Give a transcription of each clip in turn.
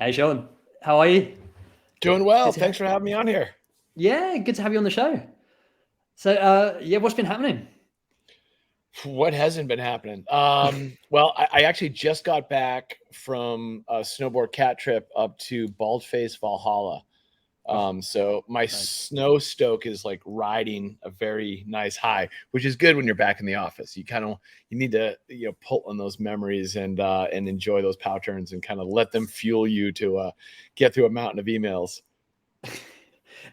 Hey, Shaun. How are you? Doing well. Good to Thanks for having me on here. yeah, good to have you on the show. So, yeah, what's been happening? What hasn't been happening? Well, I actually just got back from a snowboard cat trip up to Baldface, Valhalla. Oh, So my nice. snow stoke is like riding a very nice high, which is good when you're back in the office. You need to pull on those memories and enjoy those pow turns and kind of let them fuel you to get through a mountain of emails.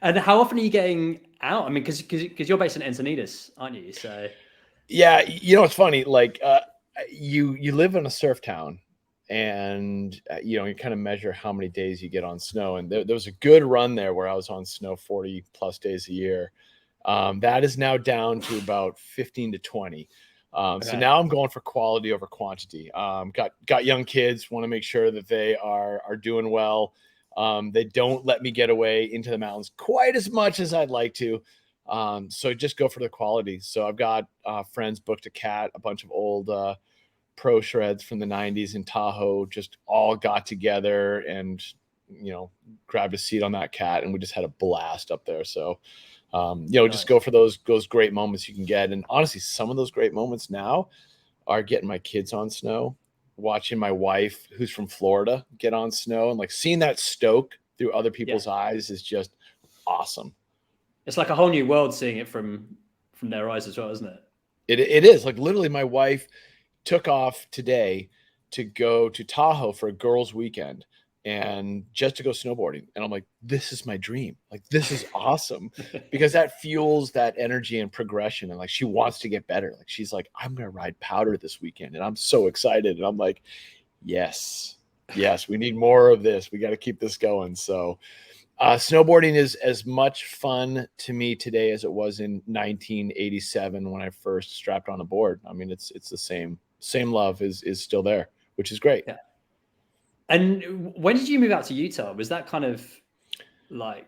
And how often are you getting out? I mean, because you're based in Encinitas, aren't you? So, Yeah, it's funny. Like you live in a surf town, and you kind of measure how many days you get on snow. And there was a good run there where I was on snow 40 plus days a year. That is now down to about 15 to 20. So okay. now I'm going for quality over quantity. Got young kids, want to make sure that they are doing well. They don't let me get away into the mountains quite as much as I'd like to. So just go for the quality. So I've got friends booked a cat, a bunch of old pro shreds from the 90s in Tahoe, just all got together and, you know, grabbed a seat on that cat. And we just had a blast up there. So, just Nice. go for those great moments you can get. And honestly, some of those great moments now are getting my kids on snow, watching my wife, who's from Florida, get on snow, and like seeing that stoke through other Yeah. people's eyes is just awesome. It's like a whole new world seeing it from their eyes as well, isn't it? It is like literally my wife took off today to go to Tahoe for a girls' weekend and just to go snowboarding. And I'm like, this is my dream. Like, this is awesome because that fuels that energy and progression. And like, she wants to get better. Like, she's like, I'm going to ride powder this weekend. And I'm so excited. And I'm like, yes, yes, we need more of this. We got to keep this going. So, snowboarding is as much fun to me today as it was in 1987 when I first strapped on a board. I mean, it's the same love is still there, which is great. Yeah. And when did you move out to Utah? Was that kind of like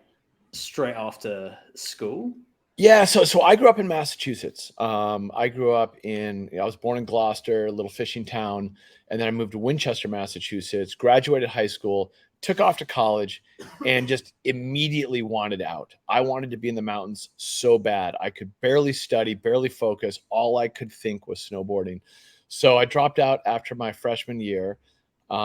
straight after school? Yeah, so I grew up in Massachusetts. I was born in Gloucester, a little fishing town, and then I moved to Winchester, Massachusetts, graduated high school, took off to college, and just immediately wanted out. I wanted to be in the mountains so bad. I could barely study, barely focus. All I could think was snowboarding. So I dropped out after my freshman year. So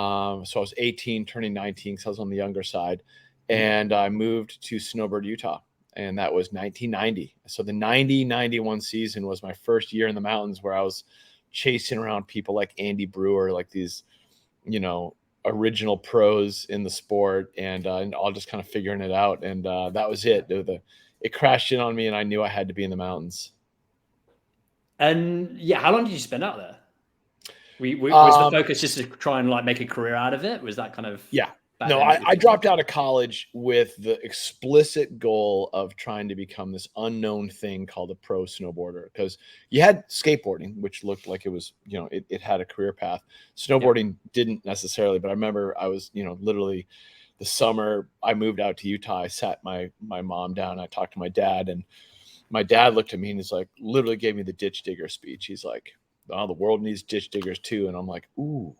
I was 18, turning 19, because I was on the younger side, Mhm. and I moved to Snowbird, Utah, and that was 1990. So the 90-91 season was my first year in the mountains where I was chasing around people like Andy Brewer, like these, you know, original pros in the sport, and all just kind of figuring it out. And that was it. It crashed in on me, and I knew I had to be in the mountains. And yeah, how long did you spend out there? Was the Um, focus just to try and like make a career out of it? Was that kind of Yeah. back No, then what I, you're I thinking? dropped out of college with the explicit goal of trying to become this unknown thing called a pro snowboarder. Because you had skateboarding, which looked like it was, it had a career path. Yeah. Snowboarding didn't necessarily, but I remember I was, literally the summer I moved out to Utah. I sat my mom down. I talked to my dad, and my dad looked at me and he's like, literally gave me the ditch digger speech. He's like, "Oh, the world needs ditch diggers too." And I'm like, "Ooh,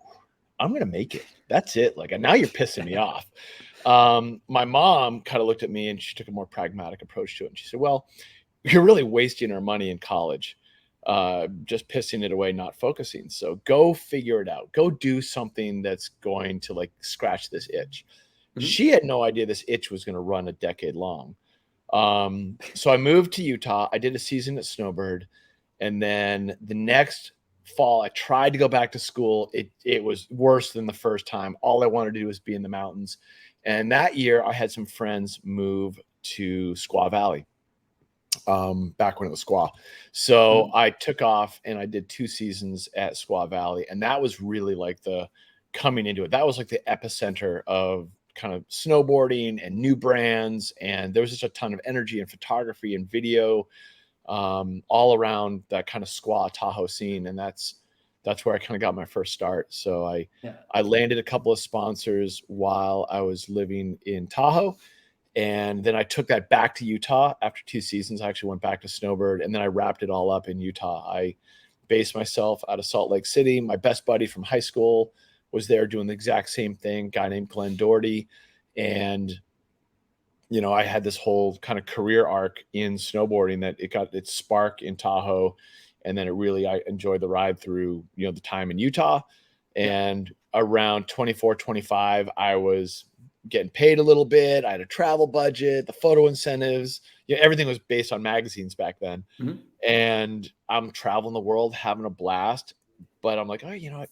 I'm gonna make it. That's it." Like, now you're pissing me off. My mom kind of looked at me and she took a more pragmatic approach to it. And she said, "Well, you're really wasting our money in college, just pissing it away, not focusing. So go figure it out. Go do something that's going to like scratch this itch." Mhm. She had no idea this itch was going to run a decade long. So I moved to Utah. I did a season at Snowbird, and then the next fall I tried to go back to school. It was worse than the first time. All I wanted to do was be in the mountains. And that year I had some friends move to Squaw Valley, back when it was Squaw. So Mhm. I took off and I did 2 seasons at Squaw Valley, and that was really like the coming into it. That was like the epicenter of kind of snowboarding and new brands, and there was just a ton of energy and photography and video, all around that kind of Squaw Tahoe scene, and that's where I kind of got my first start. So Yeah. I landed a couple of sponsors while I was living in Tahoe, and then I took that back to Utah after 2 seasons. I actually went back to Snowbird, and then I wrapped it all up in Utah. I based myself out of Salt Lake City. My best buddy from high school was there doing the exact same thing, guy named Glen Doherty. And, you know, I had this whole kind of career arc in snowboarding that it got its spark in Tahoe. And then I enjoyed the ride through, you know, the time in Utah. And around 24, 25, I was getting paid a little bit. I had a travel budget, the photo incentives, you know, everything was based on magazines back then. And I'm traveling the world, having a blast, but I'm like, oh, you know what?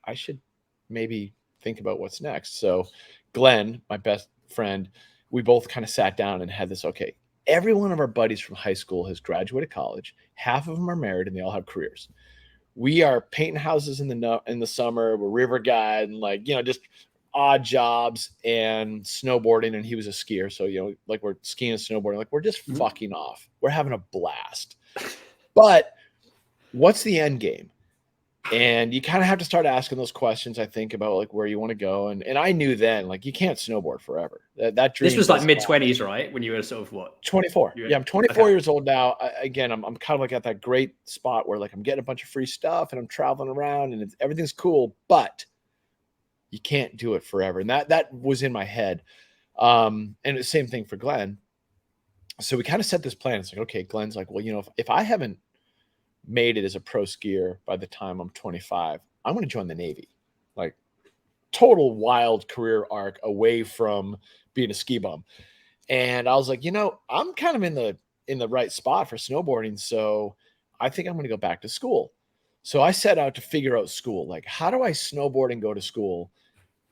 I should maybe think about what's next. So Glenn, my best friend, we both kind of sat down and had this, okay, every one of our buddies from high school has graduated college. Half of them are married and they all have careers. We are painting houses in the summer. We're river guide and, like, you know, just odd jobs and snowboarding. And he was a skier. So, you know, like, we're skiing and snowboarding, like, we're just fucking off. We're having a blast. But what's the end game? And you kind of have to start asking those questions, I think, about, like, where you want to go. And I knew then, like, you can't snowboard forever. That dream. This was like mid-20s, right? When you were sort of what? 24. Yeah, I'm 24 years old now. Again, I'm kind of like at that great spot where, like, I'm getting a bunch of free stuff and I'm traveling around and everything's cool, but you can't do it forever. And that was in my head. And the same thing for Glenn. So we kind of set this plan. It's like, okay, Glenn's like, well, you know, if I haven't made it as a pro skier by the time I'm 25, I'm going to join the Navy. Like, total wild career arc away from being a ski bum. And I was like, you know, I'm kind of in the right spot for snowboarding. So I think I'm going to go back to school. So I set out to figure out school. Like, how do I snowboard and go to school?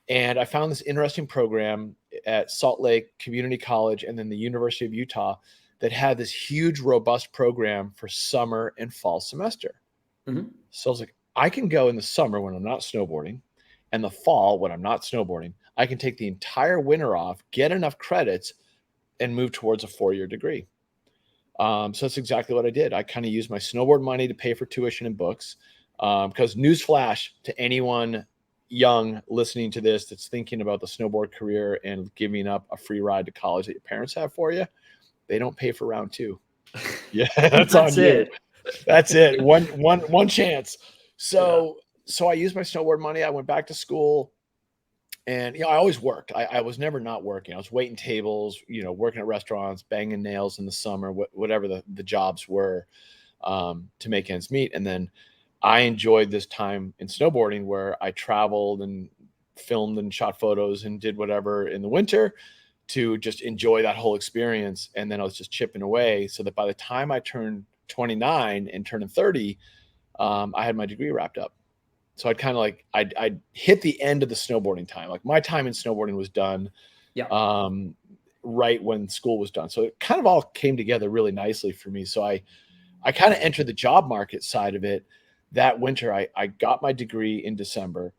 And I found this interesting program at Salt Lake Community College and then the University of Utah that had this huge, robust program for summer and fall semester. So I was like, I can go in the summer when I'm not snowboarding, and the fall when I'm not snowboarding. I can take the entire winter off, get enough credits, and move towards a 4-year degree. So that's exactly what I did. I kind of used my snowboard money to pay for tuition and books. Because newsflash to anyone young listening to this that's thinking about the snowboard career and giving up a free ride to college that your parents have for you, they don't pay for round 2. Yeah, that's on you. That's it. One chance. So I used my snowboard money. I went back to school, and, you know, I always worked. I was never not working. I was waiting tables, you know, working at restaurants, banging nails in the summer, whatever the jobs were, to make ends meet. And then I enjoyed this time in snowboarding where I traveled and filmed and shot photos and did whatever in the winter to just enjoy that whole experience. And then I was just chipping away so that by the time I turned 29 and turning 30, I had my degree wrapped up. So I'd kind of like, I'd hit the end of the snowboarding time. Like, my time in snowboarding was done right when school was done. So it kind of all came together really nicely for me. So I kind of entered the job market side of it that winter. I got my degree in December.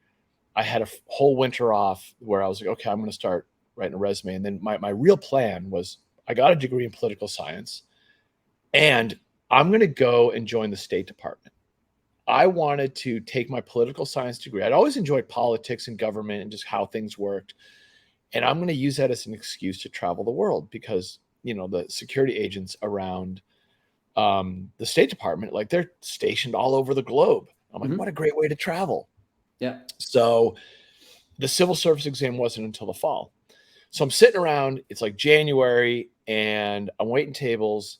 I had a whole winter off where I was like, okay, I'm going to start writing a resume. And then my real plan was, I got a degree in political science and I'm going to go and join the State Department. I wanted to take my political science degree. I'd always enjoyed politics and government and just how things worked. And I'm going to use that as an excuse to travel the world because, you know, the security agents around the State Department, like, they're stationed all over the globe. I'm like, what a great way to travel. Yeah. So the civil service exam wasn't until the fall. So I'm sitting around, it's like January, and I'm waiting tables.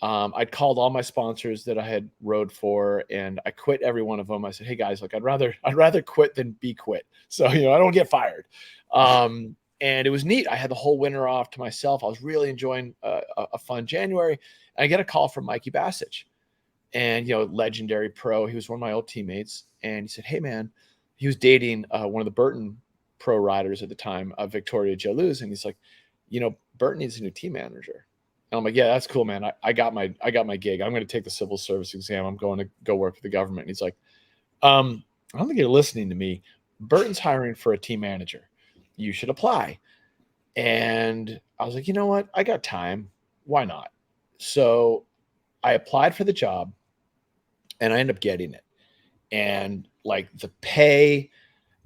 I'd called all my sponsors that I had rode for, and I quit every one of them. I said, hey guys, like, I'd rather quit than be quit. So, you know, I don't get fired. And it was neat. I had the whole winter off to myself. I was really enjoying a fun January. And I get a call from Mikey Bassich, and, you know, legendary pro. He was one of my old teammates. And he said, hey man, he was dating one of the Burton pro riders at the time, Victoria Jaluz. And he's like, you know, Burton needs a new team manager. And I'm like, yeah, that's cool, man. I got my gig. I'm going to take the civil service exam. I'm going to go work for the government. And he's like, I don't think you're listening to me. Burton's hiring for a team manager. You should apply. And I was like, you know what? I got time. Why not? So I applied for the job and I ended up getting it. And, like, the pay,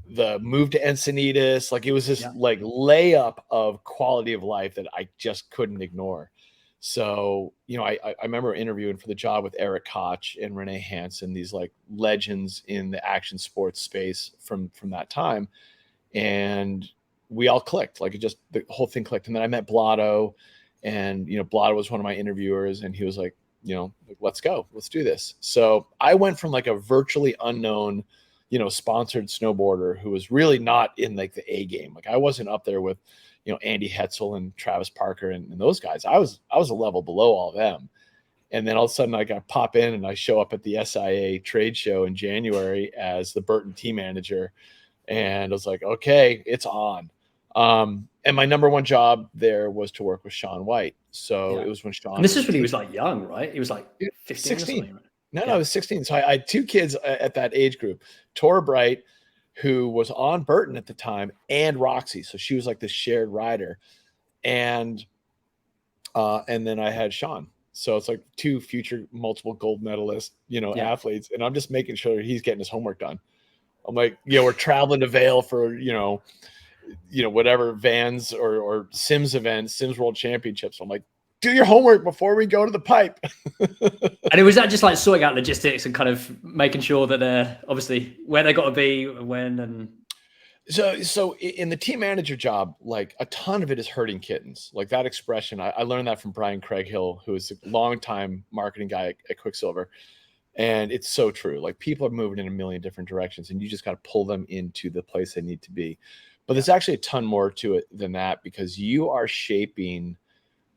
the move to Encinitas, like, it was this like layup of quality of life that I just couldn't ignore. So, you know, I remember interviewing for the job with Eric Koch and Renee Hansen, these like legends in the action sports space from that time. And we all clicked, like the whole thing clicked. And then I met Blotto, and, you know, Blotto was one of my interviewers, and he was like, you know, like, let's go, let's do this. So I went from like a virtually unknown, you know, sponsored snowboarder who was really not in like the A game. Like I wasn't up there with, you know, Andy Hetzel and Travis Parker and those guys. I was a level below all of them. And then all of a sudden I pop in and I show up at the SIA trade show in January as the Burton team manager. And I was like, okay, it's on. And my number one job there was to work with Shaun White. So it was when Shaun. And this is when he was like young, right? He was like 15 16. or something. Right? No, I was 16. So I had two kids at that age group. Tora Bright, who was on Burton at the time, and Roxy. So she was like the shared rider. And then I had Shaun. So it's like two future multiple gold medalist, you know, athletes. And I'm just making sure he's getting his homework done. I'm like, you know, we're traveling to Vail for, you know, whatever Vans or Sims events, Sims World Championships. I'm like, do your homework before we go to the pipe. And it was that just like sorting out logistics and kind of making sure that they're obviously where they got to be, when, and so in the team manager job, like a ton of it is herding kittens. Like that expression, I learned that from Brian Craighill, who is a longtime marketing guy at Quicksilver. And it's so true. Like people are moving in a million different directions, and you just got to pull them into the place they need to be. But there's actually a ton more to it than that, because you are shaping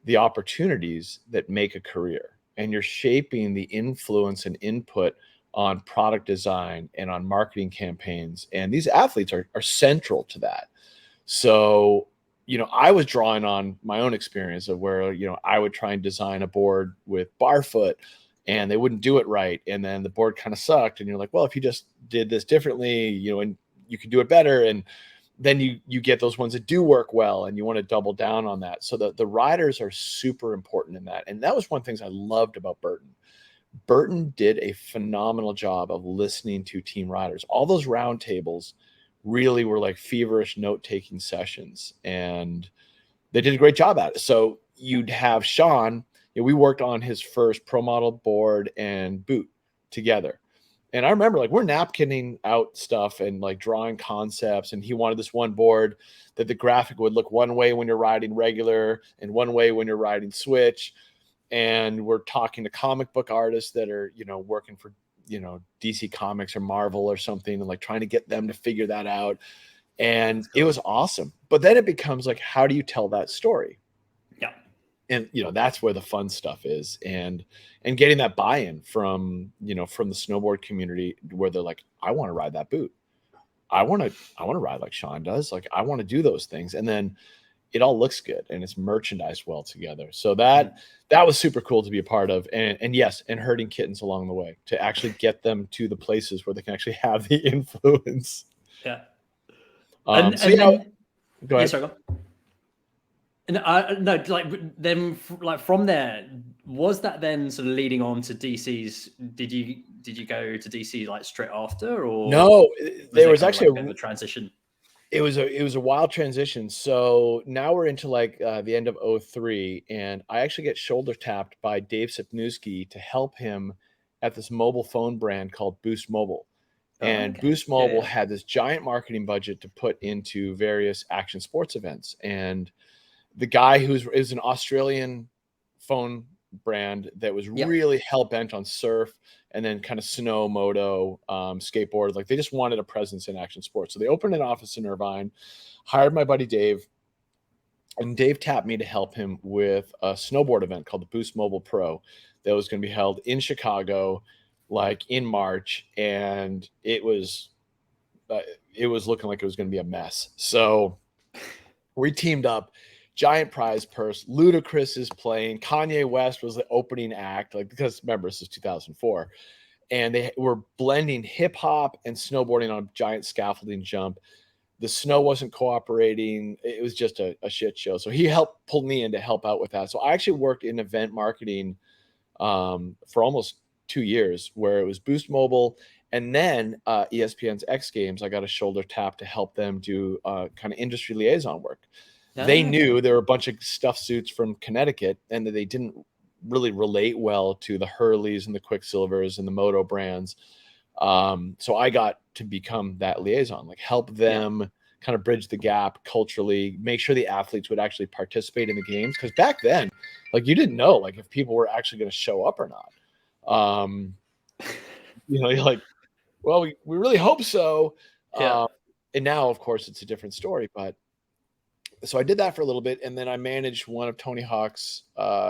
the opportunities that make a career, and you're shaping the influence and input on product design and on marketing campaigns. And these athletes are central to that. So, you know, I was drawing on my own experience of where, you know, I would try and design a board with barfoot and they wouldn't do it right. And then the board kind of sucked. And you're like, well, if you just did this differently, you know, and you could do it better. And then you get those ones that do work well, and you want to double down on that. So the riders are super important in that. And that was one of the things I loved about Burton. Burton did a phenomenal job of listening to team riders. All those roundtables really were like feverish note-taking sessions, and they did a great job at it. So you'd have Shaun, you know, we worked on his first pro model board and boot together. And I remember like we're napkinning out stuff and like drawing concepts. And he wanted this one board that the graphic would look one way when you're riding regular and one way when you're riding switch. And we're talking to comic book artists that are, you know, working for, you know, DC Comics or Marvel or something, and like trying to get them to figure that out. And it was awesome. But then it becomes like, how do you tell that story? Yeah. And, you know, that's where the fun stuff is. And getting that buy-in from, you know, from the snowboard community, where they're like, I want to ride that boot. I want to ride like Shaun does. Like, I want to do those things. And then it all looks good and it's merchandised well together. So that was super cool to be a part of. And yes, and herding kittens along the way to actually get them to the places where they can actually have the influence. Yeah. Go ahead. Yes, sorry, go on. No, like then, like from there, was that then sort of leading on to DC's? Did you go to DC like straight after, or no? There was actually like a bit of a transition. It was a wild transition. So now we're into like the end of 2003, and I actually get shoulder tapped by Dave Sipnewski to help him at this mobile phone brand called Boost Mobile. And Boost Mobile had this giant marketing budget to put into various action sports events. And the guy is an Australian phone brand that was really hell-bent on surf and then kind of snow, moto, skateboard. Like they just wanted a presence in action sports. So they opened an office in Irvine, hired my buddy Dave, and Dave tapped me to help him with a snowboard event called the Boost Mobile Pro that was going to be held in Chicago, like in March. And it was looking like it was going to be a mess. So we teamed up. Giant prize purse. Ludacris is playing. Kanye West was the opening act, like, because remember, this is 2004. And they were blending hip hop and snowboarding on a giant scaffolding jump. The snow wasn't cooperating. It was just a shit show. So he helped pull me in to help out with that. So I actually worked in event marketing for almost 2 years, where it was Boost Mobile. And then ESPN's X Games, I got a shoulder tap to help them do kind of industry liaison work. They Okay. knew there were a bunch of stuff suits from Connecticut and that they didn't really relate well to the Hurleys and the Quicksilvers and the Moto brands. So I got to become that liaison, like help them kind of bridge the gap culturally, make sure the athletes would actually participate in the games. Because back then, like you didn't know like if people were actually going to show up or not. You're like, well, we really hope so. Yeah. And now, of course, it's a different story. But so I did that for a little bit, and then I managed one of Tony Hawk's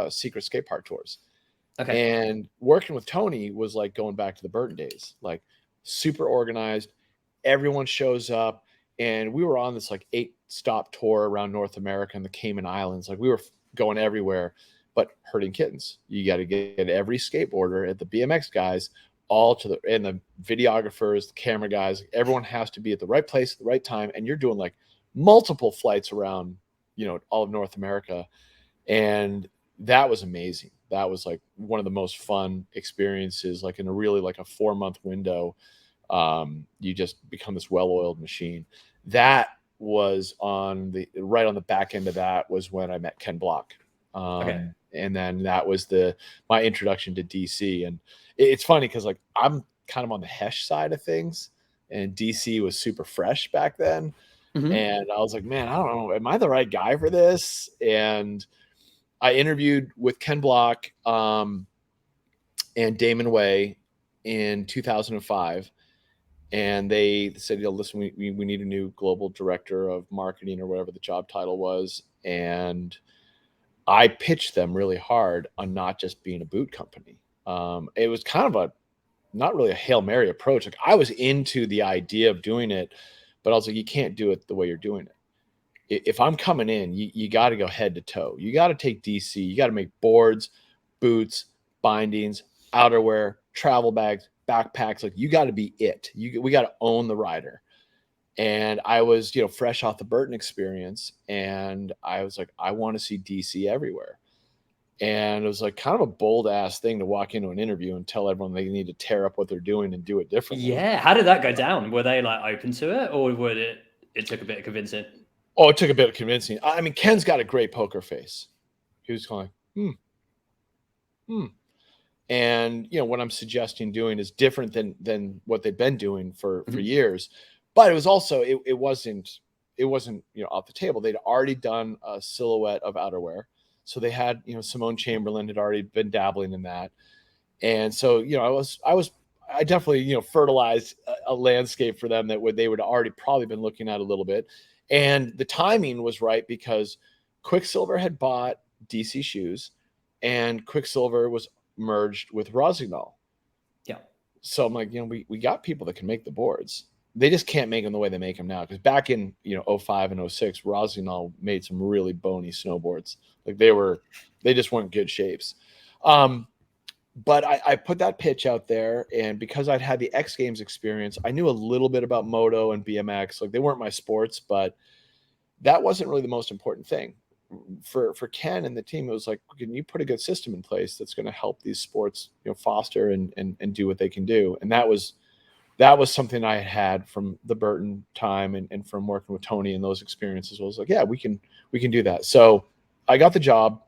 secret skate park tours. Okay. And working with Tony was like going back to the Burton days, like super organized. Everyone shows up, and we were on this like 8-stop tour around North America and the Cayman Islands. Like we were going everywhere, but herding kittens. You got to get every skateboarder at the BMX guys all to the videographers, the camera guys. Everyone has to be at the right place at the right time, and you're doing like multiple flights around, all of North America, and that was amazing. That was like one of the most fun experiences, like in a really like a 4-month window. You just become this well-oiled machine. That was right on the back end of that was when I met Ken Block. Okay. And then that was my introduction to DC. And it's funny because like I'm kind of on the Hesh side of things, and DC was super fresh back then. Mhm. And I was like, man, I don't know, am I the right guy for this? And I interviewed with Ken Block and Damon Way in 2005. And they said, listen, we need a new global director of marketing or whatever the job title was. And I pitched them really hard on not just being a boot company. It was kind of not really a Hail Mary approach. Like I was into the idea of doing it, but I was like, you can't do it the way you're doing it. If I'm coming in, you got to go head to toe. You got to take DC. You got to make boards, boots, bindings, outerwear, travel bags, backpacks. Like you got to be it. We got to own the rider. And I was, fresh off the Burton experience, and I was like, I want to see DC everywhere. And it was like kind of a bold ass thing to walk into an interview and tell everyone they need to tear up what they're doing and do it differently. Yeah. How did that go down? Were they like open to it, or would it took a bit of convincing? Oh, it took a bit of convincing. I mean, Ken's got a great poker face. He was going, And what I'm suggesting doing is different than what they've been doing for years. But it was also it wasn't off the table. They'd already done a silhouette of outerwear, so they had Simone Chamberlain had already been dabbling in that, and so I definitely fertilized a landscape for them that they would already probably been looking at a little bit, and the timing was right because Quicksilver had bought DC shoes, and Quicksilver was merged with Rossignol. Yeah. So I'm like, we got people that can make the boards. They just can't make them the way they make them now. Because back in 05 and 06, Rossignol made some really bony snowboards. Like they just weren't good shapes. But I put that pitch out there, and because I'd had the X Games experience, I knew a little bit about moto and BMX. Like they weren't my sports, but that wasn't really the most important thing. For Ken and the team, it was like, can you put a good system in place that's going to help these sports foster and do what they can do? And that was something I had from the Burton time and from working with Tony and those experiences. I was like, yeah, we can do that. So I got the job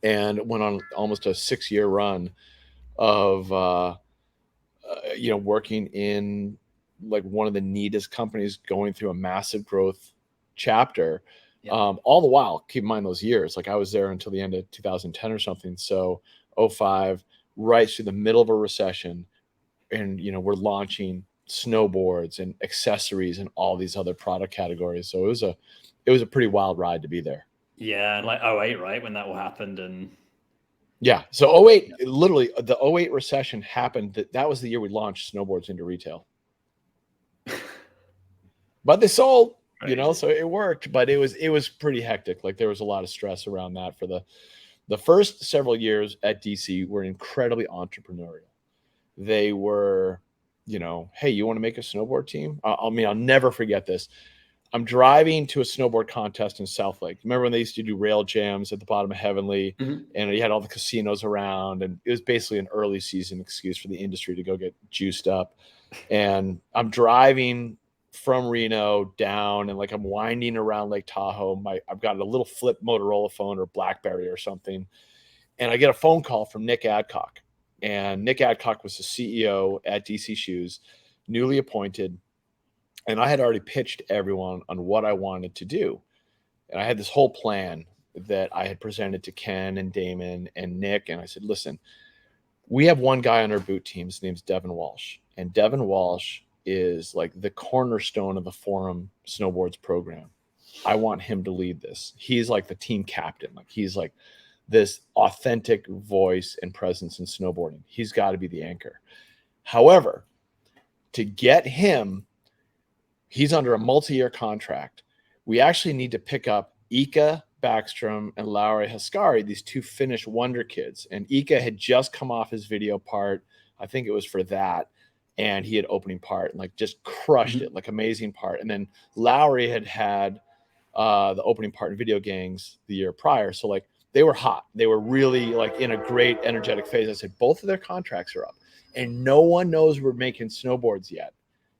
and went on almost a 6-year run of working in like one of the neatest companies going through a massive growth chapter. Yeah. All the while, keep in mind those years, like I was there until the end of 2010 or something. So 05, right through the middle of a recession, and we're launching snowboards and accessories and all these other product categories. So it was a pretty wild ride to be there. Yeah, like 08, right, when that all happened. And yeah, so 08, literally the 08 recession happened. That was the year we launched snowboards into retail. But they sold. So it worked, but it was pretty hectic. Like there was a lot of stress around that. For the first several years at DC were incredibly entrepreneurial. They were, hey, you want to make a snowboard team? I'll never forget this. I'm driving to a snowboard contest in South Lake. Remember when they used to do rail jams at the bottom of Heavenly, and you had all the casinos around, and it was basically an early season excuse for the industry to go get juiced up. And I'm driving from Reno down, and like I'm winding around Lake Tahoe. I've got a little flip Motorola phone or BlackBerry or something, and I get a phone call from Nick Adcock. And Nick Adcock was the CEO at DC Shoes, newly appointed. And I had already pitched everyone on what I wanted to do. And I had this whole plan that I had presented to Ken and Damon and Nick. And I said, listen, we have one guy on our boot team. His name's Devin Walsh. And Devin Walsh is like the cornerstone of the Forum Snowboards program. I want him to lead this. He's like the team captain. Like he's like this authentic voice and presence in snowboarding. He's got to be the anchor. However, to get him, he's under a multi-year contract. We actually need to pick up Ika Backstrom and Lauri Haskari, these two Finnish wonder kids. And Ika had just come off his video part. I think it was for that. And he had opening part and like just crushed it, like amazing part. And then Lauri had the opening part in Video Gangs the year prior. So like they were hot. They were really like in a great energetic phase. I said, both of their contracts are up and no one knows we're making snowboards yet.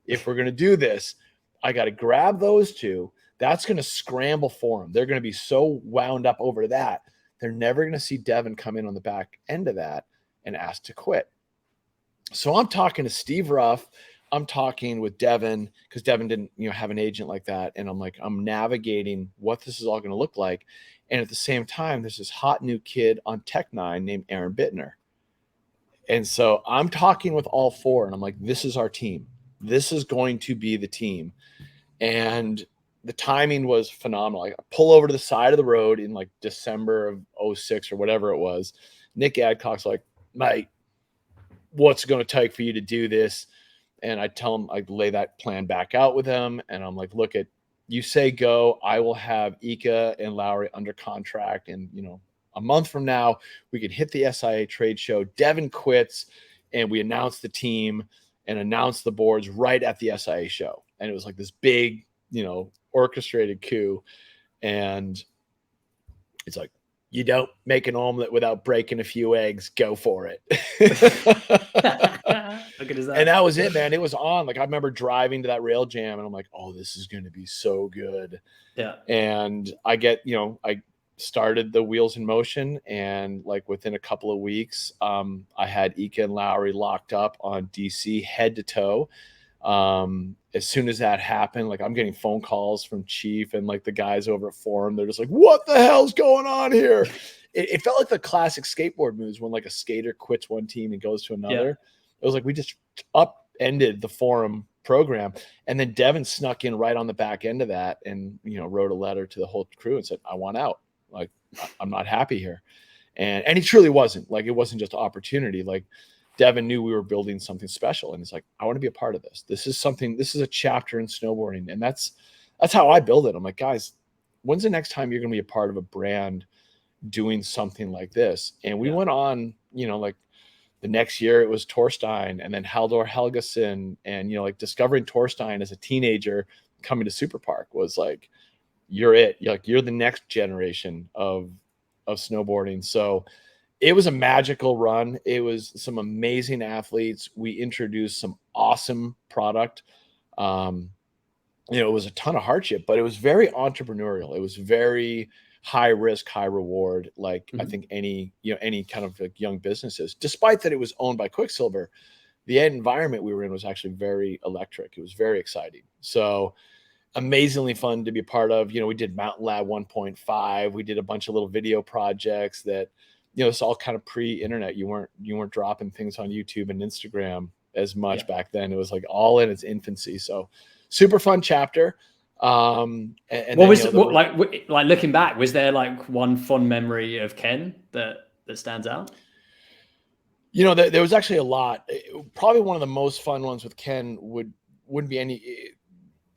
If we're going to do this, I got to grab those two. That's going to scramble for them. They're going to be so wound up over that. They're never going to see Devin come in on the back end of that and ask to quit. So I'm talking to Steve Ruff. I'm talking with Devin because Devin didn't, have an agent like that. And I'm like, I'm navigating what this is all going to look like. And at the same time, there's this hot new kid on Tech9 named Aaron Bittner. And so I'm talking with all four and I'm like, this is our team. This is going to be the team. And the timing was phenomenal. I pull over to the side of the road in like December of 2006 or whatever it was. Nick Adcock's like, mate, what's it going to take for you to do this? And I tell him, I lay that plan back out with him. And I'm like, look, you say go, I will have Ika and Lauri under contract. And, a month from now, we could hit the SIA trade show. Devin quits and we announce the team and announce the boards right at the SIA show. And it was like this big, orchestrated coup. And it's like, you don't make an omelet without breaking a few eggs. Go for it. And that was it, man. It was on. Like I remember driving to that rail jam and I'm like, oh, this is going to be so good. Yeah. And I I started the wheels in motion. And like within a couple of weeks, I had Ika and Lauri locked up on DC head to toe. As soon as that happened, like I'm getting phone calls from Chief and like the guys over at Forum. They're just like, what the hell's going on here? It felt like the classic skateboard moves when like a skater quits one team and goes to another. Yeah. It was like, we just upended the Forum program. And then Devin snuck in right on the back end of that and, wrote a letter to the whole crew and said, I want out. Like, I'm not happy here. And he truly wasn't. Like, it wasn't just opportunity. Like, Devin knew we were building something special. And it's like, I want to be a part of this. This is a chapter in snowboarding. And that's how I build it. I'm like, guys, when's the next time you're going to be a part of a brand doing something like this? And we went on, like the next year it was Torstein and then Haldor Helgason and, like discovering Torstein as a teenager coming to Super Park was like, you're it. You're the next generation of snowboarding. So it was a magical run. It was some amazing athletes. We introduced some awesome product. It was a ton of hardship, but it was very entrepreneurial. It was very high risk, high reward. Like I think any kind of like young businesses, despite that it was owned by Quicksilver, the environment we were in was actually very electric. It was very exciting. So amazingly fun to be a part of. We did Mountain Lab 1.5. We did a bunch of little video projects that, it's all kind of pre-internet. You weren't dropping things on YouTube and Instagram as much back then. It was like all in its infancy. So super fun chapter. And what was like looking back, was there like one fond memory of Ken that stands out? There was actually a lot. Probably one of the most fun ones with Ken wouldn't be any.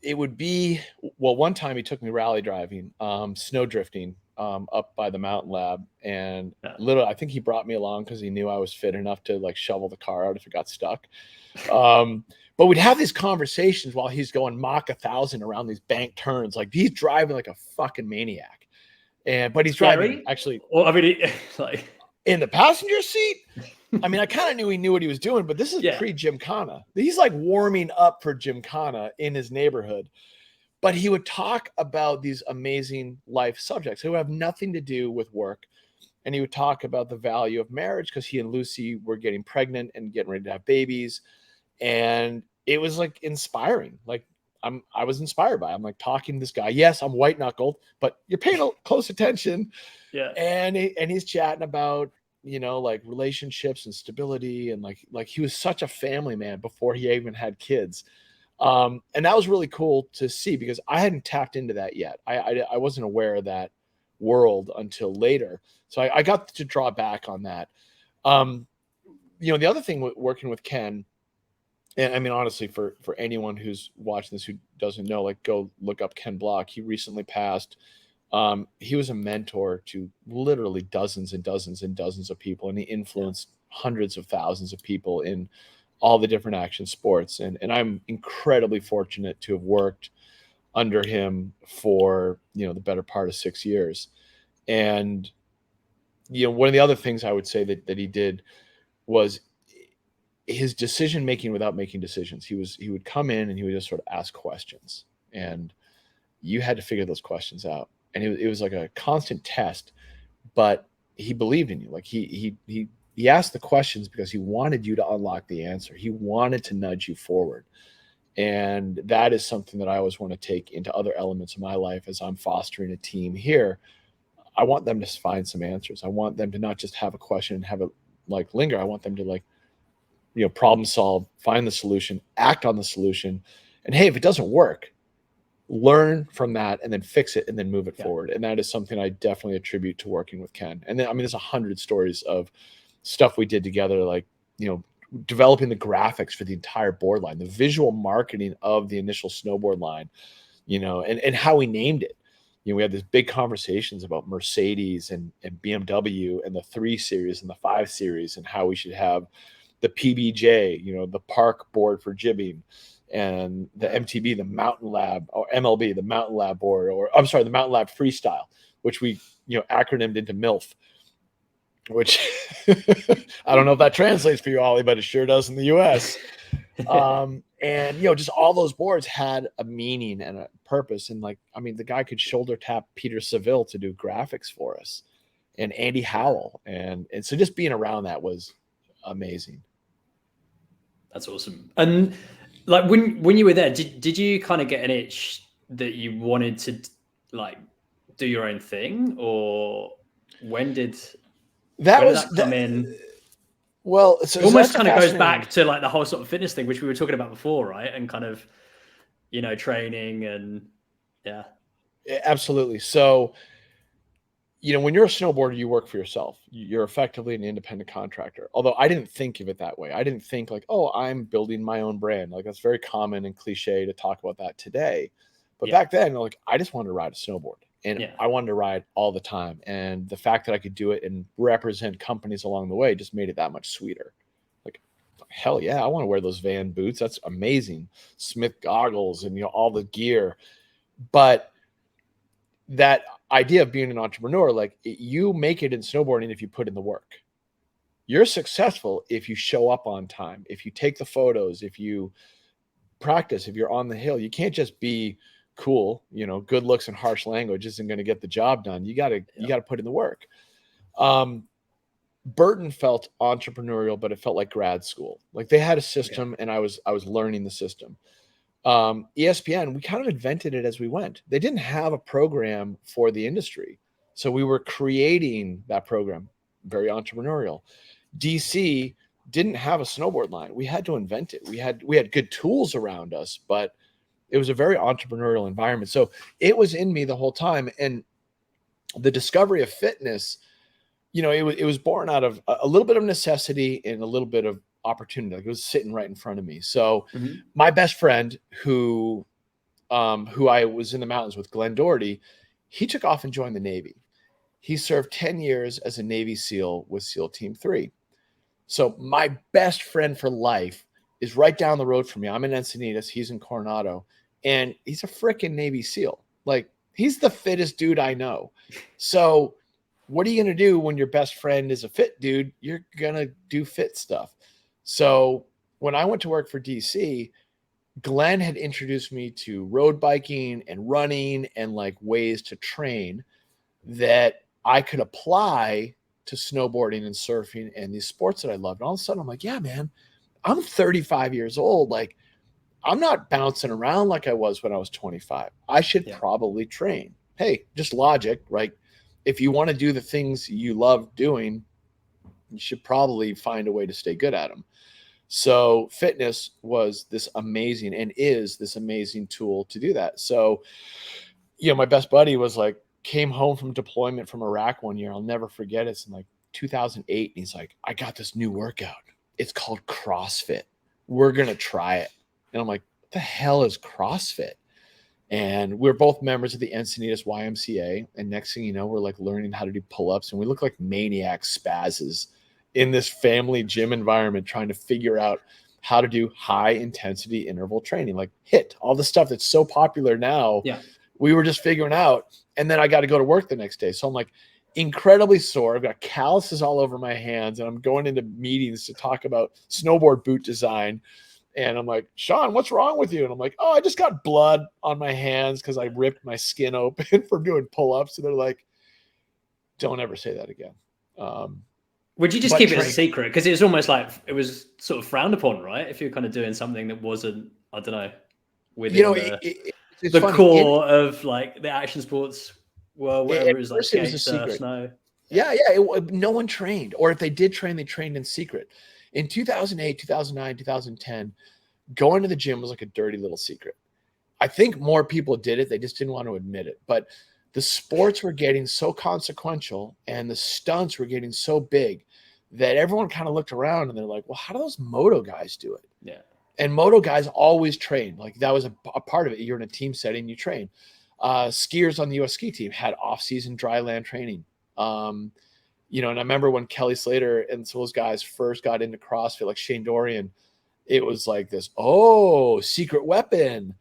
It would be, well, one time he took me rally driving, snow drifting up by the Mountain Lab. And literally, I think he brought me along because he knew I was fit enough to like shovel the car out if it got stuck. But we'd have these conversations while he's going Mach 1,000 around these bank turns. Like he's driving like a fucking maniac. But he's driving actually. Well, I mean, like In the passenger seat, I mean, I kind of knew he knew what he was doing, but this is Yeah. pre-Gymkhana. He's like warming up for Gymkhana in his neighborhood. But he would talk about these amazing life subjects who have nothing to do with work. And he would talk about the value of marriage because he and Lucy were getting pregnant and getting ready to have babies. And it was like inspiring. Like I was inspired by it. I'm like talking to this guy. Yes, I'm white knuckled, but you're paying close attention. Yeah. And he's chatting about, you know, like relationships and stability. And like he was such a family man before he even had kids. And that was really cool to see because I hadn't tapped into that yet. I wasn't aware of that world until later. So I got to draw back on that. You know, the other thing working with Ken, and I mean, honestly, for anyone who's watching this who doesn't know, like go look up Ken Block. He recently passed. He was a mentor to literally dozens and dozens and dozens of people, and he influenced hundreds of thousands of people in all the different action sports. And I'm incredibly fortunate to have worked under him for, you know, the better part of 6 years. And, you know, one of the other things I would say that he did was his decision making without making decisions. He would come in and he would just sort of ask questions, and you had to figure those questions out. And it was like a constant test, but he believed in you. Like he asked the questions because he wanted you to unlock the answer. He wanted to nudge you forward. And that is something that I always want to take into other elements of my life as I'm fostering a team here. I want them to find some answers. I want them to not just have a question and have it like linger. I want them to, like, you know, problem solve, find the solution, act on the solution. And hey, if it doesn't work, learn from that and then fix it and then move it forward. And that is something I definitely attribute to working with Ken. And then, I mean, there's 100 stories of stuff we did together, like, you know, developing the graphics for the entire board line, the visual marketing of the initial snowboard line, you know, and how we named it. You know, we had these big conversations about Mercedes and BMW and the 3 Series and the 5 Series and how we should have the PBJ, you know, the park board for jibbing, and the MTB, the Mountain Lab, or MLB, the Mountain Lab board, or I'm sorry, the Mountain Lab Freestyle, which we, you know, acronymed into MILF, which I don't know if that translates for you, Ollie, but it sure does in the US. And, you know, just all those boards had a meaning and a purpose. And, like, I mean, the guy could shoulder tap Peter Seville to do graphics for us, and Andy Howell. And so just being around that was amazing. That's awesome. And like when you were there, did you kind of get an itch that you wanted to like do your own thing, or when did that come in? Well, so it almost kind of goes back to like the whole sort of fitness thing, which we were talking about before, right? And kind of, you know, training and absolutely. So, you know, when you're a snowboarder, you work for yourself. You're effectively an independent contractor. Although I didn't think of it that way. I didn't think like, oh, I'm building my own brand. Like, that's very common and cliche to talk about that today. But back then, like, I just wanted to ride a snowboard, and I wanted to ride all the time. And the fact that I could do it and represent companies along the way just made it that much sweeter. Like, hell yeah, I want to wear those Van boots. That's amazing. Smith goggles and, you know, all the gear. But that idea of being an entrepreneur, like, you make it in snowboarding if you put in the work. You're successful if you show up on time, if you take the photos, if you practice, if you're on the hill. You can't just be cool, you know, good looks and harsh language isn't going to get the job done. You got to put in the work. Burton felt entrepreneurial, but it felt like grad school. Like, they had a system, and I was learning the system. ESPN, we kind of invented it as we went. They didn't have a program for the industry, so we were creating that program. Very entrepreneurial. DC didn't have a snowboard line. We had to invent it. We had good tools around us, but it was a very entrepreneurial environment. So it was in me the whole time. And the discovery of fitness, you know, it was born out of a little bit of necessity and a little bit of opportunity. Like, it was sitting right in front of me. So my best friend who I was in the mountains with, Glen Doherty, he took off and joined the Navy. He served 10 years as a Navy SEAL with SEAL Team 3. So my best friend for life is right down the road from me. I'm in Encinitas. He's in Coronado, and he's a freaking Navy SEAL. Like, he's the fittest dude I know. So what are you going to do when your best friend is a fit dude? You're going to do fit stuff. So when I went to work for DC, Glen had introduced me to road biking and running and like ways to train that I could apply to snowboarding and surfing and these sports that I loved. And all of a sudden I'm like, yeah, man, I'm 35 years old. Like, I'm not bouncing around like I was when I was 25. I should probably train. Hey, just logic, right? If you want to do the things you love doing, you should probably find a way to stay good at them. So fitness was this amazing and is this amazing tool to do that. So, my best buddy was like, came home from deployment from Iraq one year. I'll never forget it. It's in like 2008. And he's like, I got this new workout. It's called CrossFit. We're going to try it. And I'm like, what the hell is CrossFit? And we're both members of the Encinitas YMCA. And next thing you know, we're like learning how to do pull-ups. And we look like maniac spazzes in this family gym environment, trying to figure out how to do high intensity interval training, like HIIT, all the stuff that's so popular now. Yeah. We were just figuring out. And then I got to go to work the next day. So I'm like incredibly sore. I've got calluses all over my hands. And I'm going into meetings to talk about snowboard boot design. And I'm like, Shaun, what's wrong with you? And I'm like, oh, I just got blood on my hands because I ripped my skin open from doing pull-ups. And they're like, don't ever say that again. Would you just keep it as a secret? Because it was almost like it was sort of frowned upon, right? If you're kind of doing something that wasn't, I don't know, within the core of like the action sports world, whatever it was, like skate, surf, snow. Yeah. No one trained. Or if they did train, they trained in secret. In 2008, 2009, 2010, going to the gym was like a dirty little secret. I think more people did it. They just didn't want to admit it. But the sports were getting so consequential and the stunts were getting so big that everyone kind of looked around and they're like, well, how do those moto guys do it? Yeah. And moto guys always trained. Like that was a part of it. You're in a team setting, you train. Skiers on the US ski team had off-season dry land training. And I remember when Kelly Slater and some of those guys first got into CrossFit, like Shane Dorian, it was like this, secret weapon.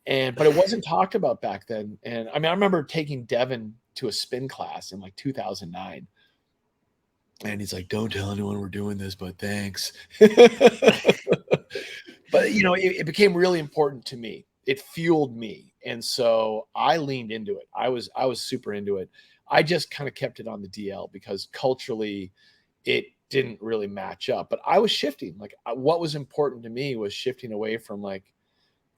But it wasn't talked about back then. And I mean, I remember taking Devin to a spin class in like 2009. And he's like, don't tell anyone we're doing this, but thanks. But, it became really important to me. It fueled me. And so I leaned into it. I was super into it. I just kind of kept it on the DL because culturally it didn't really match up. But I was shifting. Like what was important to me was shifting away from like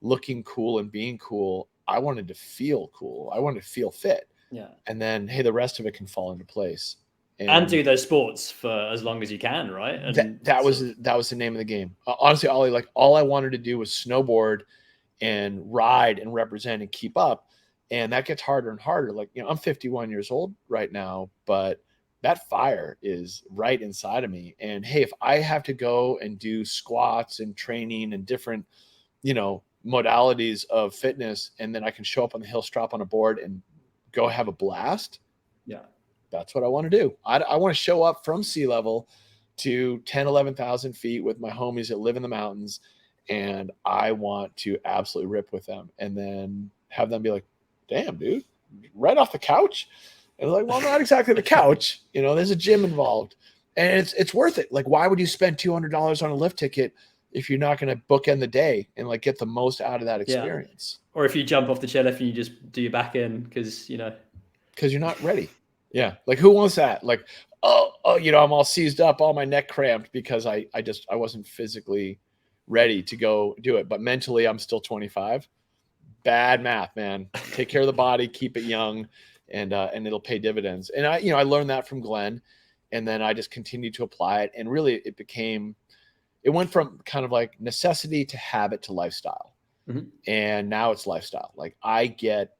looking cool and being cool. I wanted to feel cool. I wanted to feel fit. Yeah. And then, hey, the rest of it can fall into place. And do those sports for as long as you can, right? And that was the name of the game. Honestly, Oli, like all I wanted to do was snowboard and ride and represent and keep up. And that gets harder and harder. Like, I'm 51 years old right now, but that fire is right inside of me. And hey, if I have to go and do squats and training and different, modalities of fitness, and then I can show up on the hill, strap on a board and go have a blast. Yeah. That's what I want to do. I want to show up from sea level to 10, 11,000 feet with my homies that live in the mountains. And I want to absolutely rip with them and then have them be like, damn, dude, right off the couch. And like, well, not exactly the couch, there's a gym involved and it's worth it. Like, why would you spend $200 on a lift ticket if you're not going to bookend the day and like get the most out of that experience? Yeah. Or if you jump off the chairlift and you just do your back in because you're not ready. Yeah. Like who wants that? Like, I'm all seized up, all my neck cramped because I wasn't physically ready to go do it. But mentally I'm still 25. Bad math, man. Take care of the body, keep it young, and it'll pay dividends. And I learned that from Glen, and then I just continued to apply it. And really it went from kind of like necessity to habit to lifestyle. Mm-hmm. And now it's lifestyle. Like I get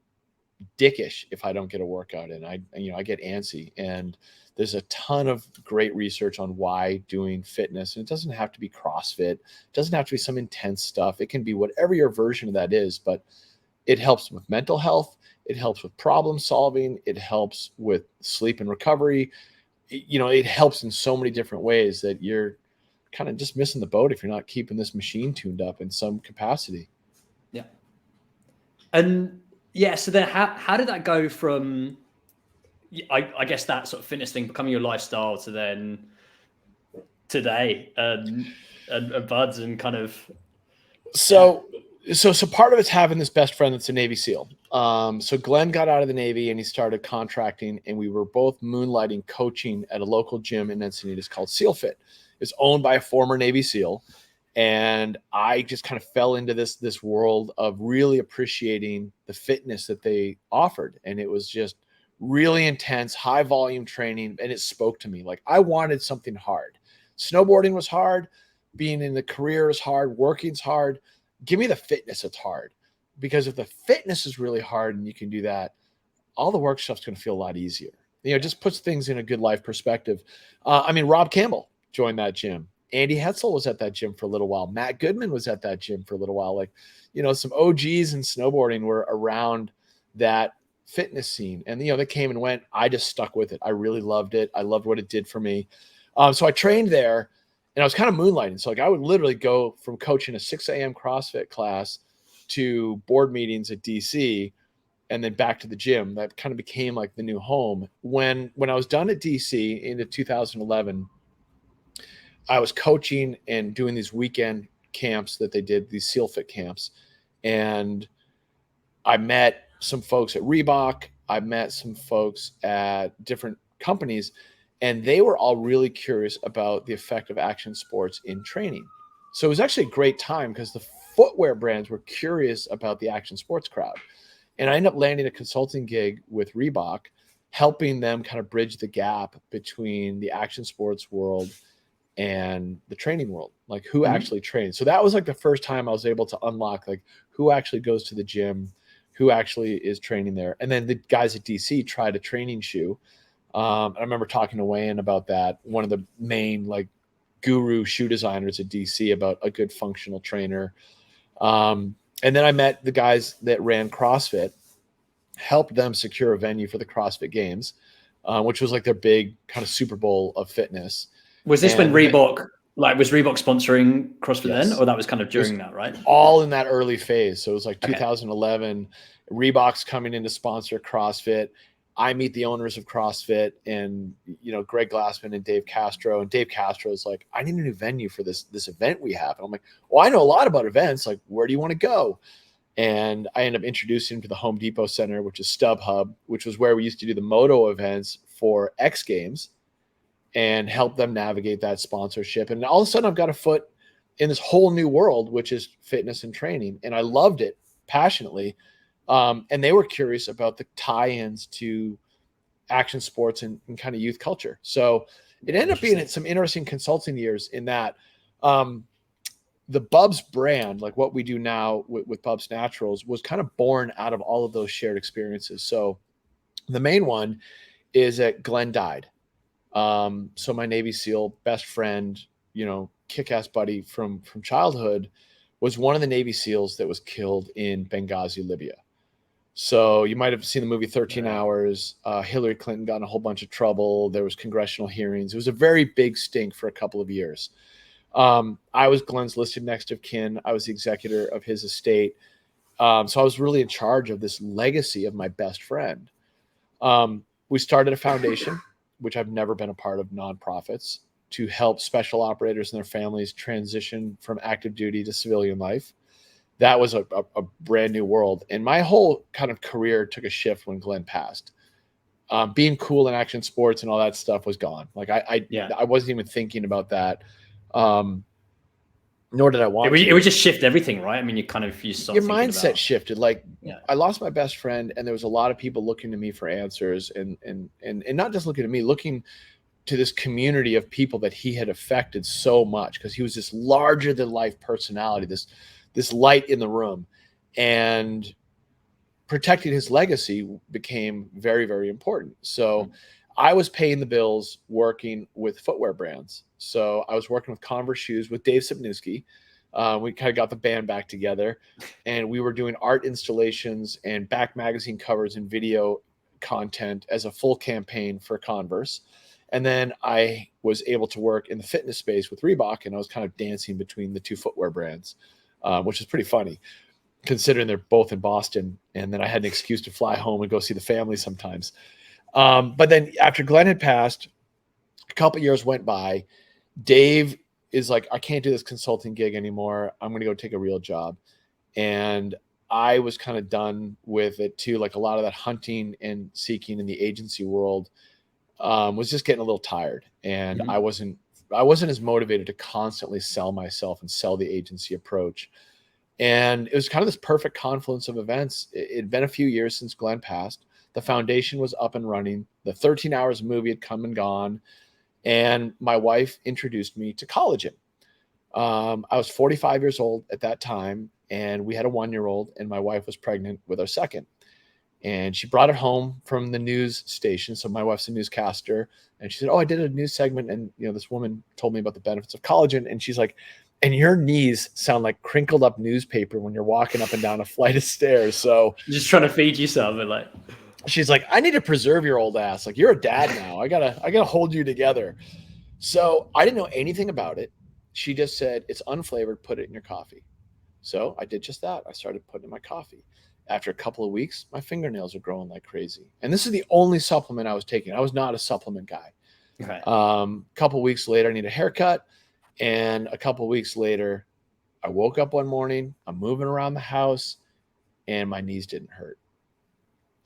dickish if I don't get a workout in. I get antsy, and there's a ton of great research on why doing fitness, and it doesn't have to be CrossFit. It doesn't have to be some intense stuff. It can be whatever your version of that is, but it helps with mental health. It helps with problem solving. It helps with sleep and recovery. It helps in so many different ways that you're kind of just missing the boat if you're not keeping this machine tuned up in some capacity. Yeah. And yeah, so then how did that go from I guess that sort of fitness thing becoming your lifestyle to then today and buds and kind of. So part of it's having this best friend that's a Navy SEAL. So Glen got out of the Navy and he started contracting, and we were both moonlighting coaching at a local gym in Encinitas called SEAL Fit. It's owned by a former Navy SEAL. And I just kind of fell into this world of really appreciating the fitness that they offered. And it was just really intense, high volume training. And it spoke to me. Like, I wanted something hard. Snowboarding was hard. Being in the career is hard. Working's hard. Give me the fitness that's hard. Because if the fitness is really hard and you can do that, all the work stuff's going to feel a lot easier. You know, it just puts things in a good life perspective. Rob Campbell joined that gym. Andy Hetzel was at that gym for a little while. Matt Goodman was at that gym for a little while. Like, you know, some OGs in snowboarding were around that fitness scene. And, you know, they came and went. I just stuck with it. I really loved it. I loved what it did for me. So I trained there, and I was kind of moonlighting. So like I would literally go from coaching a 6 a.m. CrossFit class to board meetings at DC and then back to the gym. That kind of became like the new home. When I was done at DC into 2011, I was coaching and doing these weekend camps that they did, these SEAL Fit camps. And I met some folks at Reebok. I met some folks at different companies, and they were all really curious about the effect of action sports in training. So it was actually a great time because the footwear brands were curious about the action sports crowd. And I ended up landing a consulting gig with Reebok, helping them kind of bridge the gap between the action sports world and the training world, like who actually trains. So that was like the first time I was able to unlock like who actually goes to the gym, who actually is training there. And then the guys at DC tried a training shoe. I remember talking to Wayne about that, one of the main like guru shoe designers at DC, about a good functional trainer. And then I met the guys that ran CrossFit, helped them secure a venue for the CrossFit Games, which was like their big kind of Super Bowl of fitness. Was this when Reebok, was Reebok sponsoring CrossFit then? Or that was kind of during that, right? All in that early phase. So it was like 2011, Reebok's coming in to sponsor CrossFit. I meet the owners of CrossFit and, you know, Greg Glassman and Dave Castro. And Dave Castro is like, I need a new venue for this event we have. And I'm like, well, I know a lot about events. Like, where do you want to go? And I end up introducing him to the Home Depot Center, which is StubHub, which was where we used to do the moto events for X Games, and help them navigate that sponsorship. And all of a sudden I've got a foot in this whole new world, which is fitness and training. And I loved it passionately. And they were curious about the tie-ins to action sports and kind of youth culture. So it ended up being some interesting consulting years in that. The BUBS brand, like what we do now with BUBS Naturals, was kind of born out of all of those shared experiences. So the main one is that Glen died. So my Navy SEAL best friend, you know, kick-ass buddy from childhood, was one of the Navy SEALs that was killed in Benghazi, Libya. So you might have seen the movie 13 Hours. Hillary Clinton got in a whole bunch of trouble. There was congressional hearings. It was a very big stink for a couple of years. I was Glen's listed next of kin. I was the executor of his estate. So I was really in charge of this legacy of my best friend. We started a foundation, which I've never been a part of, nonprofits, to help special operators and their families transition from active duty to civilian life. That was a brand new world. And my whole kind of career took a shift when Glen passed. Being cool in action sports and all that stuff was gone. Like I wasn't even thinking about that. Nor did I want it would just shift everything, right? I mean, your mindset shifted. Like I lost my best friend, and there was a lot of people looking to me for answers, and not just looking to me, looking to this community of people that he had affected so much, because he was this larger than life personality, this light in the room, and protecting his legacy became very, very important. So I was paying the bills working with footwear brands. So I was working with Converse shoes with Dave Sipniewski. We kind of got the band back together, and we were doing art installations and back magazine covers and video content as a full campaign for Converse. And then I was able to work in the fitness space with Reebok, and I was kind of dancing between the two footwear brands, which is pretty funny considering they're both in Boston. And then I had an excuse to fly home and go see the family sometimes. But then after Glen had passed, a couple years went by. Dave is like, I can't do this consulting gig anymore. I'm going to go take a real job. And I was kind of done with it too. Like a lot of that hunting and seeking in the agency world was just getting a little tired. And I wasn't as motivated to constantly sell myself and sell the agency approach. And it was kind of this perfect confluence of events. It had been a few years since Glen passed. The foundation was up and running. The 13 Hours movie had come and gone. And my wife introduced me to collagen. I was 45 years old at that time, and we had a 1-year-old, and my wife was pregnant with our second. And she brought it home from the news station. So my wife's a newscaster, and she said, "Oh, I did a news segment, and this woman told me about the benefits of collagen." And she's like, "And your knees sound like crinkled up newspaper when you're walking up and down a flight of stairs." So just trying to feed you something, like. She's like, "I need to preserve your old ass. Like, you're a dad now. I gotta hold you together." So I didn't know anything about it. She just said, "It's unflavored. Put it in your coffee." So I did just that. I started putting it in my coffee. After a couple of weeks, my fingernails are growing like crazy. And this is the only supplement I was taking. I was not a supplement guy. Right. Couple of weeks later, I need a haircut. And a couple of weeks later, I woke up one morning, I'm moving around the house, and my knees didn't hurt.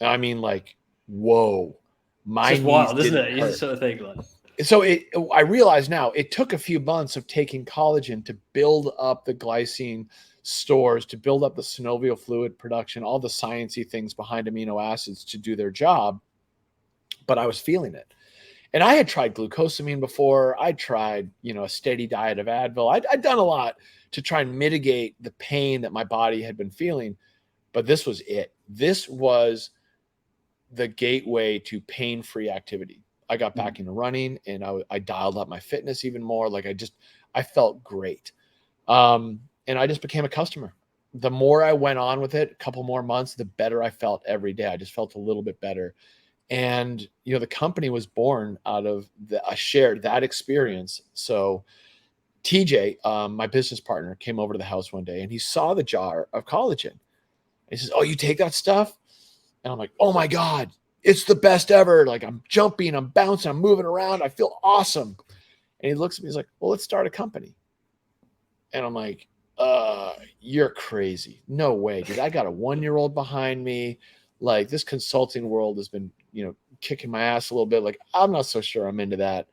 I mean, like, whoa, my it's knees wild, isn't didn't it? hurt. You sort of think like. So I realize now it took a few months of taking collagen to build up the glycine stores, to build up the synovial fluid production, all the sciencey things behind amino acids to do their job. But I was feeling it. And I had tried glucosamine before. I tried, a steady diet of Advil. I'd done a lot to try and mitigate the pain that my body had been feeling. But this was it. This was the gateway to pain-free activity. I got back into running, and I dialed up my fitness even more. Like I felt great. And I just became a customer. The more I went on with it, a couple more months, the better I felt every day. I just felt a little bit better. And, the company was born out of I shared that experience. So TJ, my business partner, came over to the house one day, and he saw the jar of collagen. He says, "Oh, you take that stuff?" And I'm like, "Oh my God, it's the best ever. Like, I'm jumping, I'm bouncing, I'm moving around. I feel awesome." And he looks at me, he's like, "Well, let's start a company." And I'm like, "You're crazy. No way, dude. I got a 1-year-old behind me. Like, this consulting world has been, kicking my ass a little bit. Like, I'm not so sure I'm into that."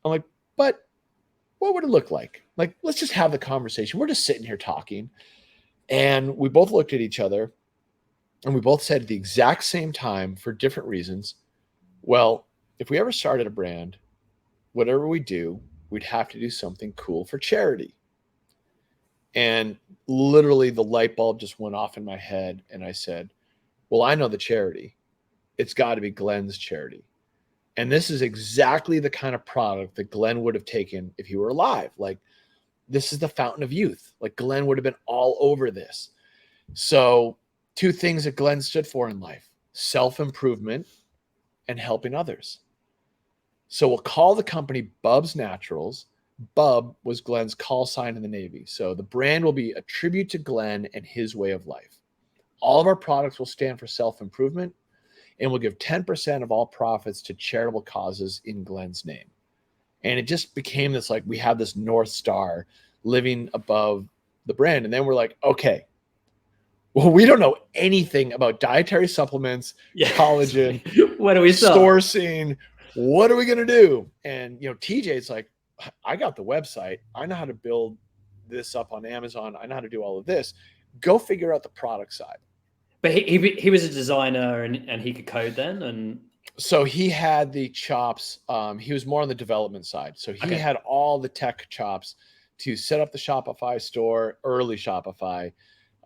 I'm like, "But what would it look like? Like, let's just have the conversation. We're just sitting here talking." And we both looked at each other, and we both said at the exact same time, for different reasons, "Well, if we ever started a brand, whatever we do, we'd have to do something cool for charity." And literally the light bulb just went off in my head. And I said, "Well, I know the charity. It's got to be Glen's charity." And this is exactly the kind of product that Glen would have taken if he were alive. Like, this is the fountain of youth. Like, Glen would have been all over this. So 2 things that Glen stood for in life: self-improvement and helping others. So we'll call the company BUBS Naturals. Bub was Glen's call sign in the Navy. So the brand will be a tribute to Glen and his way of life. All of our products will stand for self-improvement, and we'll give 10% of all profits to charitable causes in Glen's name. And it just became this, like, we have this North Star living above the brand. And then we're like, okay, well, we don't know anything about dietary supplements, collagen, where do we start? sourcing. What are we going to do? And, TJ's like, "I got the website. I know how to build this up on Amazon. I know how to do all of this. Go figure out the product side." But he was a designer, and he could code then, and so he had the chops. He was more on the development side. So he had all the tech chops to set up the Shopify store, early Shopify,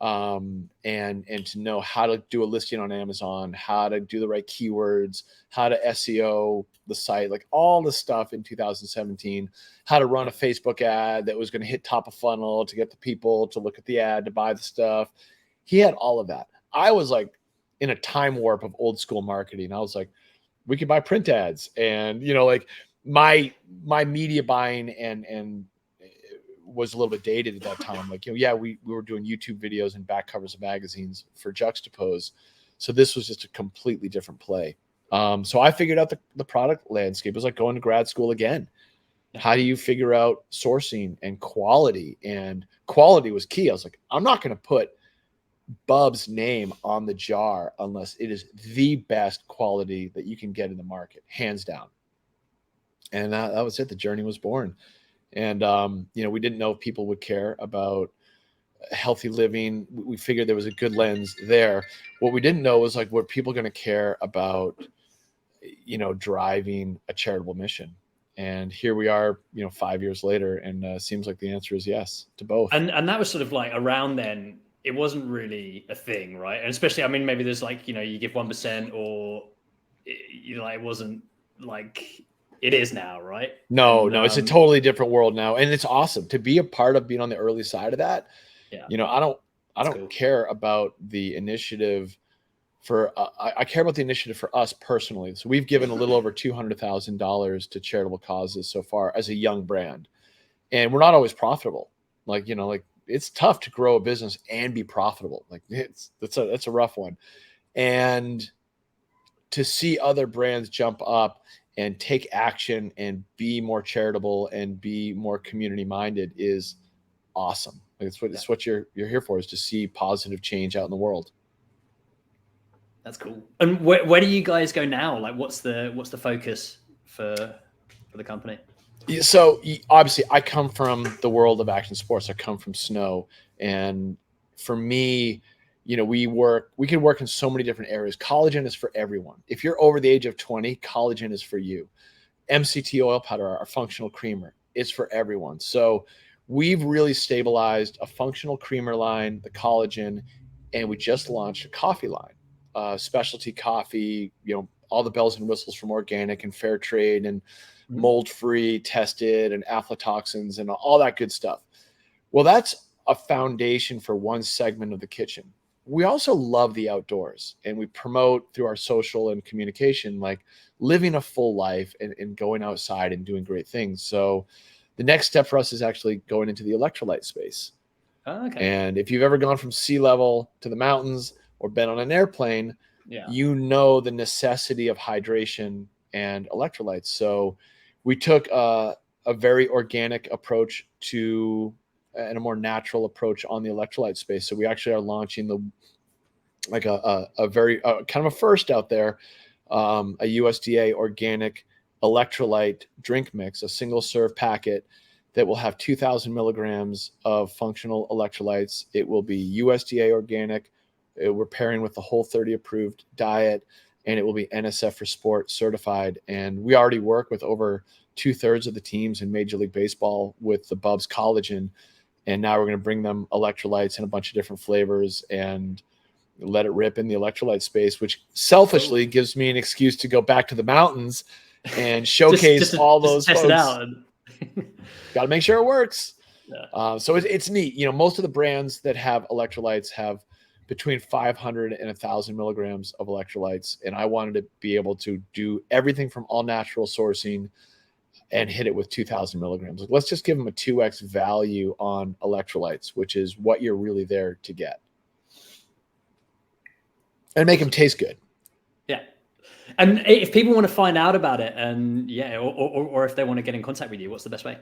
and to know how to do a listing on Amazon, how to do the right keywords, how to SEO the site, like all the stuff in 2017, how to run a Facebook ad that was going to hit top of funnel to get the people to look at the ad, to buy the stuff. He had all of that. I was like in a time warp of old school marketing. I was like, we could buy print ads, and, like my media buying and was a little bit dated at that time. Like, we were doing YouTube videos and back covers of magazines for Juxtapose. So this was just a completely different play. So I figured out the product landscape. It was like going to grad school again. How do you figure out sourcing and quality? And quality was key. I was like, I'm not going to put BUBS name on the jar unless it is the best quality that you can get in the market, hands down. And that was it. The journey was born. And, we didn't know if people would care about healthy living. We figured there was a good lens there. What we didn't know was like, were people going to care about, driving a charitable mission? And here we are, 5 years later, and seems like the answer is yes to both. And that was sort of like around then. It wasn't really a thing, right? And especially, I mean, maybe there's like, you give 1%, or it wasn't like it is now, right? No, it's a totally different world now, and it's awesome to be a part of being on the early side of that. Yeah, I don't care about the initiative I care about the initiative for us personally. So we've given a little over $200,000 to charitable causes so far as a young brand, and we're not always profitable. Like it's tough to grow a business and be profitable. Like that's a rough one, and to see other brands jump up and take action and be more charitable and be more community minded is awesome. It's what you're here for, is to see positive change out in the world. That's cool. And where do you guys go now? Like, what's the focus for the company? So obviously I come from the world of action sports. I come from snow. And for me, we can work in so many different areas. Collagen is for everyone. If you're over the age of 20, collagen is for you. MCT oil powder, our functional creamer, is for everyone. So we've really stabilized a functional creamer line, the collagen, and we just launched a coffee line, specialty coffee, all the bells and whistles from organic and fair trade and mold-free, tested, and aflatoxins and all that good stuff. Well, that's a foundation for one segment of the kitchen. We also love the outdoors, and we promote through our social and communication, like living a full life and going outside and doing great things. So the next step for us is actually going into the electrolyte space. Oh, okay. And if you've ever gone from sea level to the mountains or been on an airplane, the necessity of hydration and electrolytes. So we took a very organic approach and a more natural approach on the electrolyte space. So we actually are launching a very kind of a first out there, a USDA organic electrolyte drink mix, a single serve packet that will have 2,000 milligrams of functional electrolytes. It will be USDA organic. We're pairing with the Whole30 approved diet, and it will be NSF for Sport certified. And we already work with over 2/3 of the teams in Major League Baseball with the BUBS collagen. And now we're going to bring them electrolytes in a bunch of different flavors and let it rip in the electrolyte space, which selfishly gives me an excuse to go back to the mountains and showcase all those test folks. it out. Got to make sure it works. Yeah. So it's neat. Most of the brands that have electrolytes have between 500 and 1,000 milligrams of electrolytes. And I wanted to be able to do everything from all natural sourcing and hit it with 2,000 milligrams. Like, let's just give them a 2x value on electrolytes, which is what you're really there to get. And make them taste good. Yeah. And if people want to find out about it, and or if they want to get in contact with you, what's the best way?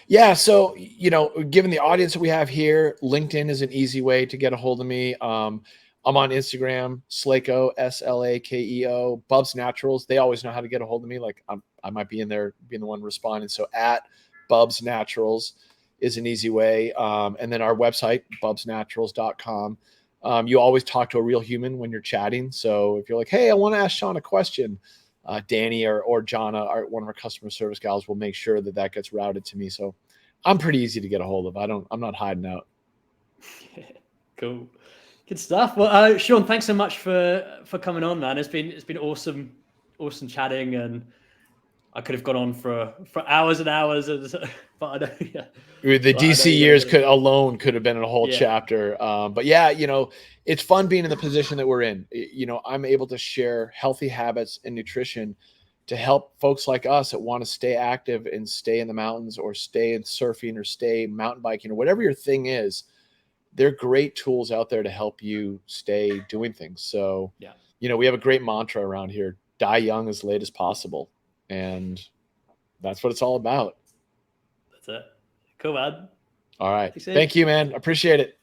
Yeah. So, given the audience that we have here, LinkedIn is an easy way to get a hold of me. I'm on Instagram, Slakeo, SLAKEO, BUBS Naturals. They always know how to get a hold of me. Like I might be in there being the one responding. So at BUBS Naturals is an easy way. And then our website, bubsnaturals.com. You always talk to a real human when you're chatting. So if you're like, hey, I want to ask Shaun a question, Danny or Jonna, one of our customer service gals, will make sure that gets routed to me. So I'm pretty easy to get a hold of. I'm not hiding out. Cool. Good stuff. Well, Shaun, thanks so much for coming on, man. It's been awesome chatting, and I could have gone on for hours and hours, but I don't. Yeah. The DC years could have been a whole chapter. But yeah, it's fun being in the position that we're in. I'm able to share healthy habits and nutrition to help folks like us that want to stay active and stay in the mountains or stay in surfing or stay mountain biking or whatever your thing is. They're great tools out there to help you stay doing things. So, we have a great mantra around here: die young as late as possible. And that's what it's all about. That's it. Cool, man. All right. Thank you, man. Appreciate it.